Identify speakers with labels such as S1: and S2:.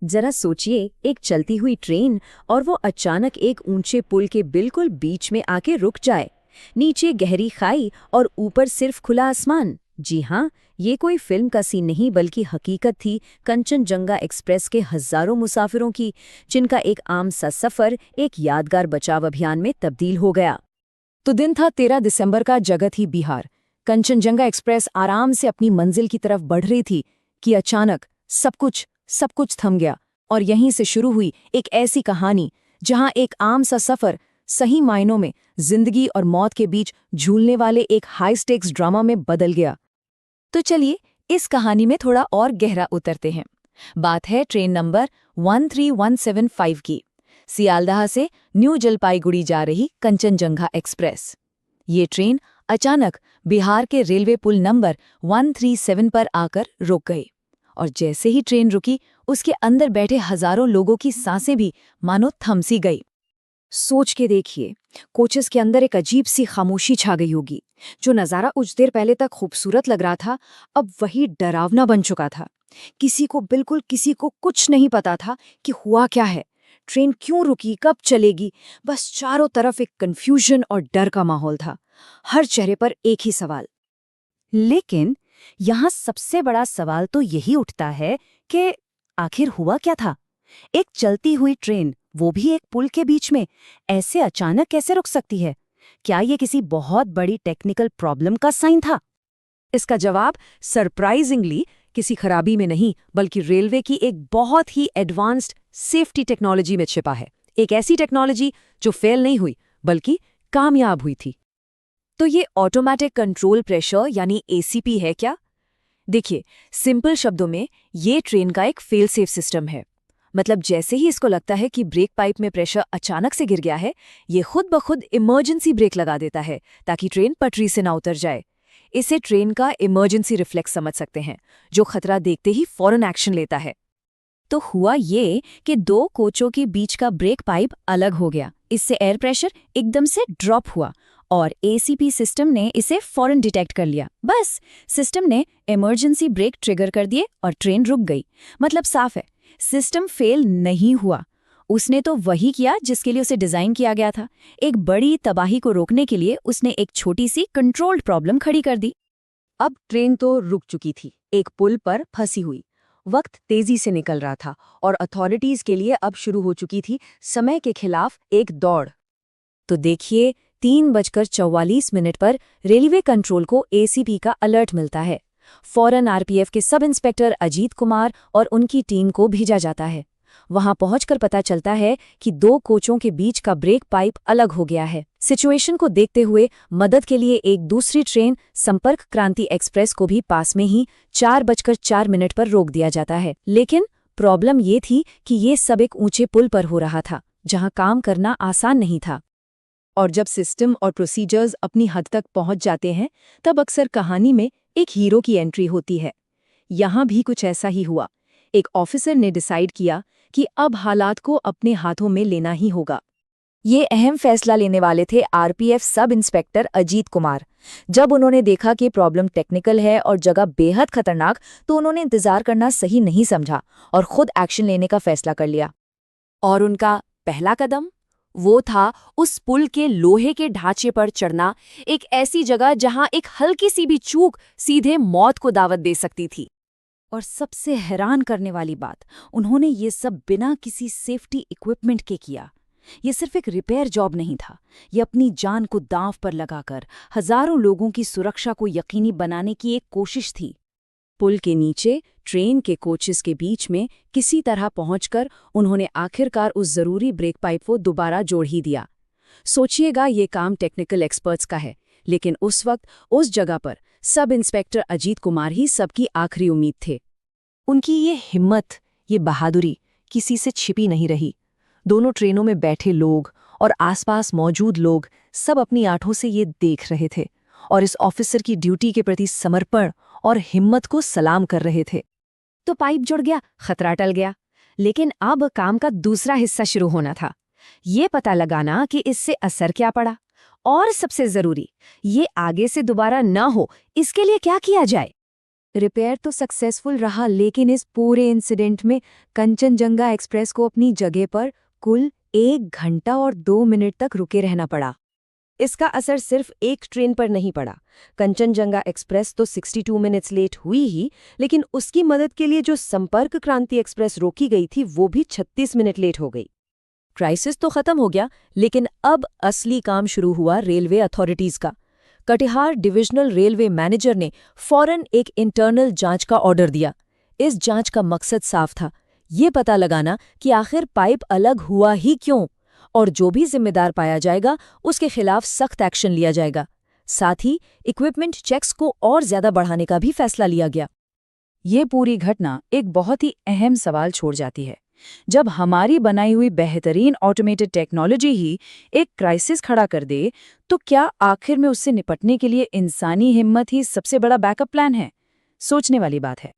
S1: जरा सोचिए, एक चलती हुई ट्रेन और वो अचानक एक ऊंचे पुल के बिल्कुल बीच में आके रुक जाए। नीचे गहरी खाई और ऊपर सिर्फ खुला आसमान। जी हाँ, ये कोई फिल्म का सीन नहीं बल्कि हकीकत थी कंचनजंगा एक्सप्रेस के हजारों मुसाफिरों की, जिनका एक आम सा सफर एक यादगार बचाव अभियान में तब्दील हो गया।
S2: तो दिन था 13 दिसंबर का, जगह थी बिहार। कंचनजंगा एक्सप्रेस आराम से अपनी मंजिल की तरफ बढ़ रही थी कि अचानक सब कुछ थम गया। और यहीं से शुरू हुई एक ऐसी कहानी जहां एक आम सा सफर सही मायनों में जिंदगी और मौत के बीच झूलने वाले एक हाई स्टेक्स ड्रामा में बदल गया। तो चलिए इस कहानी में थोड़ा और गहरा उतरते हैं। बात है ट्रेन नंबर 13175 की, सियालदह से न्यू जलपाईगुड़ी जा रही कंचनजंगा एक्सप्रेस। ये ट्रेन अचानक बिहार के रेलवे पुल नंबर 137 पर आकर रुक गई। और जैसे ही ट्रेन रुकी, उसके अंदर बैठे हजारों लोगों की सांसें भी मानो थम सी गई। सोच के देखिए, कोचेस के अंदर एक अजीब सी खामोशी छा गई होगी। जो नज़ारा कुछ देर पहले तक खूबसूरत लग रहा था, अब वही डरावना बन चुका था। किसी को कुछ नहीं पता था कि हुआ क्या है, ट्रेन क्यों रुकी, कब चलेगी। बस चारों तरफ एक कन्फ्यूजन और डर का माहौल था। हर चेहरे पर एक ही सवाल।
S1: लेकिन यहाँ सबसे बड़ा सवाल तो यही उठता है कि आखिर हुआ क्या था। एक चलती हुई ट्रेन, वो भी एक पुल के बीच में, ऐसे अचानक कैसे रुक सकती है? क्या ये किसी बहुत बड़ी टेक्निकल प्रॉब्लम का साइन था?
S2: इसका जवाब सरप्राइजिंगली किसी खराबी में नहीं, बल्कि रेलवे की एक बहुत ही एडवांस्ड सेफ्टी टेक्नोलॉजी में छिपा है। एक ऐसी टेक्नोलॉजी जो फेल नहीं हुई बल्कि कामयाब हुई थी। तो ये ऑटोमेटिक कंट्रोल प्रेशर यानी एसीपी है क्या? देखिए, सिंपल शब्दों में ये ट्रेन का एक फेल सेफ सिस्टम है। मतलब जैसे ही इसको लगता है कि ब्रेक पाइप में प्रेशर अचानक से गिर गया है, ये खुद ब खुद इमरजेंसी ब्रेक लगा देता है ताकि ट्रेन पटरी से ना उतर जाए। इसे ट्रेन का इमरजेंसी रिफ्लेक्स समझ सकते हैं, जो खतरा देखते ही फौरन एक्शन लेता है।
S1: तो हुआ ये कि दो कोचों के बीच का ब्रेक पाइप अलग हो गया। इससे एयर प्रेशर एकदम से ड्रॉप हुआ और एसीपी सिस्टम ने इसे फौरन डिटेक्ट कर लिया। बस सिस्टम ने इमरजेंसी ब्रेक ट्रिगर कर दिए और ट्रेन रुक गई। मतलब साफ है, सिस्टम फेल नहीं हुआ। उसने तो वही किया जिसके लिए उसे डिजाइन किया गया था। एक बड़ी तबाही को रोकने के लिए उसने एक छोटी सी कंट्रोल्ड प्रॉब्लम खड़ी कर दी।
S2: अब ट्रेन तो रुक चुकी थी, एक पुल पर फंसी हुई। वक्त तेजी से निकल रहा था और अथॉरिटीज के लिए अब शुरू हो चुकी थी समय के खिलाफ एक दौड़।
S1: तो देखिए, 3:44 पर रेलवे कंट्रोल को एसीपी का अलर्ट मिलता है। फौरन आरपीएफ के सब इंस्पेक्टर अजीत कुमार और उनकी टीम को भेजा जाता है। वहां पहुंचकर पता चलता है कि दो कोचों के बीच का ब्रेक पाइप अलग हो गया है। सिचुएशन को देखते हुए मदद के लिए एक दूसरी ट्रेन संपर्क क्रांति एक्सप्रेस को भी पास में ही 4:04 पर रोक दिया जाता है। लेकिन प्रॉब्लम ये थी कि ये सब एक ऊंचे पुल पर हो रहा था, जहां काम करना आसान नहीं था।
S2: और जब सिस्टम और प्रोसीजर्स अपनी हद तक पहुंच जाते हैं, तब अक्सर कहानी में एक हीरो की एंट्री होती है। यहां भी कुछ ऐसा ही हुआ। एक ऑफिसर ने डिसाइड किया कि अब हालात को अपने हाथों में लेना ही होगा।
S1: ये अहम फैसला लेने वाले थे RPF sub inspector Ajit Kumar. जब उन्होंने देखा कि प्रॉब्लम टेक्निकल है और जगह बेहद खतरनाक, तो उन्होंने इंतजार करना सही नहीं समझा और खुद एक्शन लेने का फैसला कर लिया।
S2: और उनका पहला कदम वो था उस पुल के लोहे के ढांचे पर चढ़ना, एक ऐसी जगह जहां एक हल्की सी भी चूक सीधे मौत को दावत दे सकती थी।
S1: और सबसे हैरान करने वाली बात, उन्होंने ये सब बिना किसी सेफ्टी इक्विपमेंट के किया। ये सिर्फ एक रिपेयर जॉब नहीं था, ये अपनी जान को दांव पर लगाकर हजारों लोगों की सुरक्षा को यकीनी बनाने की एक कोशिश थी। पुल के नीचे ट्रेन के कोचेस के बीच में किसी तरह पहुंचकर उन्होंने आखिरकार उस जरूरी ब्रेक पाइप को दोबारा जोड़ ही दिया। सोचिएगा, ये काम टेक्निकल एक्सपर्ट्स का है, लेकिन उस वक्त उस जगह पर सब इंस्पेक्टर अजीत कुमार ही सबकी आखिरी उम्मीद थे।
S2: उनकी ये हिम्मत, ये बहादुरी किसी से छिपी नहीं रही। दोनों ट्रेनों में बैठे लोग और आसपास मौजूद लोग सब अपनी आंखों से ये देख रहे थे और इस ऑफिसर की ड्यूटी के प्रति समर्पण और हिम्मत को सलाम कर रहे थे।
S1: तो पाइप जुड़ गया, खतरा टल गया। लेकिन अब काम का दूसरा हिस्सा शुरू होना था। ये पता लगाना कि इससे असर क्या पड़ा, और सबसे जरूरी, ये आगे से दोबारा न हो, इसके लिए क्या किया जाए।
S2: रिपेयर तो सक्सेसफुल रहा, लेकिन इस पूरे इंसिडेंट में कंचनजंगा एक्सप्रेस को अपनी जगह पर कुल 1 घंटा और 2 मिनट तक रुके रहना पड़ा।
S3: इसका असर सिर्फ एक ट्रेन पर नहीं पड़ा। कंचनजंगा एक्सप्रेस तो 62 मिनट्स लेट हुई ही, लेकिन उसकी मदद के लिए जो संपर्क क्रांति एक्सप्रेस रोकी गई थी वो भी 36 मिनट लेट हो गई। क्राइसिस तो खत्म हो गया, लेकिन अब असली काम शुरू हुआ रेलवे अथॉरिटीज का। कटिहार डिविजनल रेलवे मैनेजर ने फौरन एक इंटरनल जांच का ऑर्डर दिया। इस जांच का मकसद साफ था, ये पता लगाना कि आखिर पाइप अलग हुआ ही क्यों, और जो भी जिम्मेदार पाया जाएगा उसके खिलाफ सख्त एक्शन लिया जाएगा। साथ ही इक्विपमेंट चेक्स को और ज्यादा बढ़ाने का भी फैसला लिया गया।
S1: ये पूरी घटना एक बहुत ही अहम सवाल छोड़ जाती है। जब हमारी बनाई हुई बेहतरीन ऑटोमेटेड टेक्नोलॉजी ही एक क्राइसिस खड़ा कर दे, तो क्या आखिर में उससे निपटने के लिए इंसानी हिम्मत ही सबसे बड़ा बैकअप प्लान है? सोचने वाली बात है।